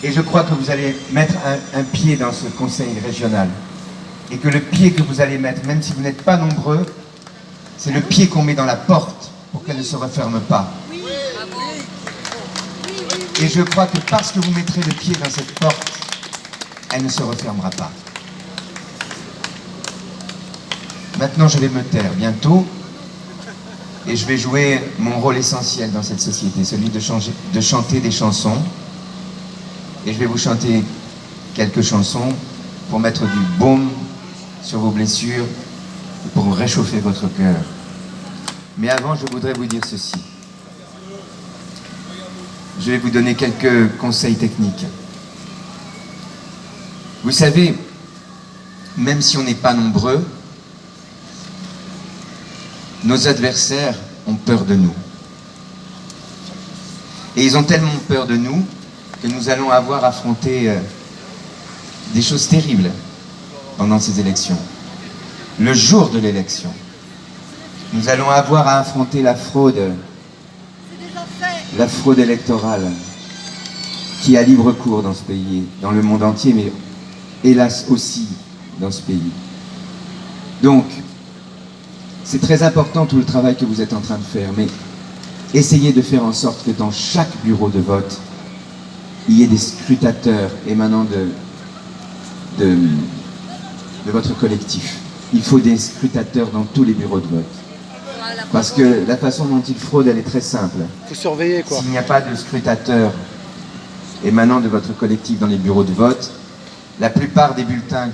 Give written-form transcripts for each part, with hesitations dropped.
Et je crois que vous allez mettre un pied dans ce conseil régional. Et que le pied que vous allez mettre, même si vous n'êtes pas nombreux, c'est le pied qu'on met dans la porte pour qu'elle ne se referme pas. Et je crois que parce que vous mettrez le pied dans cette porte, elle ne se refermera pas. Maintenant, je vais me taire bientôt et je vais jouer mon rôle essentiel dans cette société, celui de chanter des chansons. Et je vais vous chanter quelques chansons pour mettre du baume sur vos blessures et pour réchauffer votre cœur. Mais avant, je voudrais vous dire ceci. Je vais vous donner quelques conseils techniques. Vous savez, même si on n'est pas nombreux, nos adversaires ont peur de nous. Et ils ont tellement peur de nous que nous allons avoir à affronter des choses terribles pendant ces élections. Le jour de l'élection, nous allons avoir à affronter la fraude électorale qui a libre cours dans ce pays, dans le monde entier, mais hélas aussi dans ce pays. Donc, c'est très important tout le travail que vous êtes en train de faire, mais essayez de faire en sorte que dans chaque bureau de vote, il y ait des scrutateurs émanant de votre collectif. Il faut des scrutateurs dans tous les bureaux de vote. Parce que la façon dont ils fraudent, elle est très simple. Il faut surveiller, quoi. S'il n'y a pas de scrutateurs émanant de votre collectif dans les bureaux de vote, la plupart des bulletins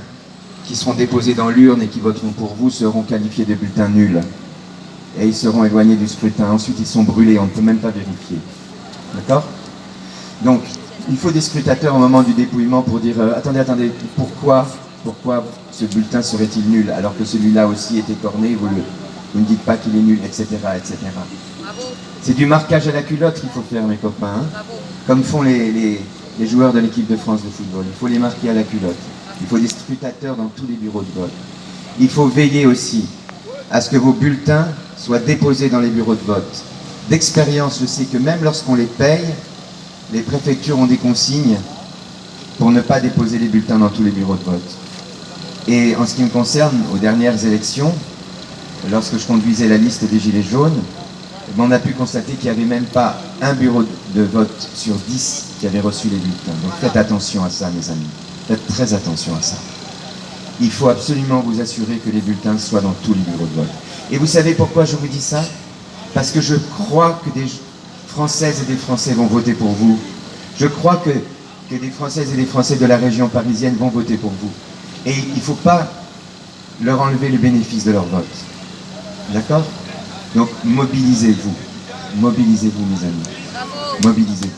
qui seront déposés dans l'urne et qui voteront pour vous seront qualifiés de bulletins nuls. Et ils seront éloignés du scrutin. Ensuite, ils sont brûlés, on ne peut même pas vérifier. D'accord? Donc, il faut des scrutateurs au moment du dépouillement pour dire attendez, pourquoi ce bulletin serait-il nul alors que celui-là aussi est écorné, vous ne dites pas qu'il est nul, etc. etc. C'est du marquage à la culotte qu'il faut faire, mes copains, hein, comme font les joueurs de l'équipe de France de football. Il faut les marquer à la culotte. Il faut des scrutateurs dans tous les bureaux de vote. Il faut veiller aussi à ce que vos bulletins soient déposés dans les bureaux de vote. D'expérience, je sais que même lorsqu'on les paye, les préfectures ont des consignes pour ne pas déposer les bulletins dans tous les bureaux de vote. Et en ce qui me concerne, aux dernières élections, lorsque je conduisais la liste des Gilets jaunes, on a pu constater qu'il n'y avait même pas un bureau de vote sur 10 qui avait reçu les bulletins. Donc faites attention à ça, mes amis. Faites très attention à ça. Il faut absolument vous assurer que les bulletins soient dans tous les bureaux de vote. Et vous savez pourquoi je vous dis ça? Parce que je crois que des Françaises et des Français vont voter pour vous. Je crois que des Françaises et des Français de la région parisienne vont voter pour vous. Et il ne faut pas leur enlever le bénéfice de leur vote. D'accord? Donc mobilisez-vous. Mobilisez-vous, mes amis. Mobilisez-vous.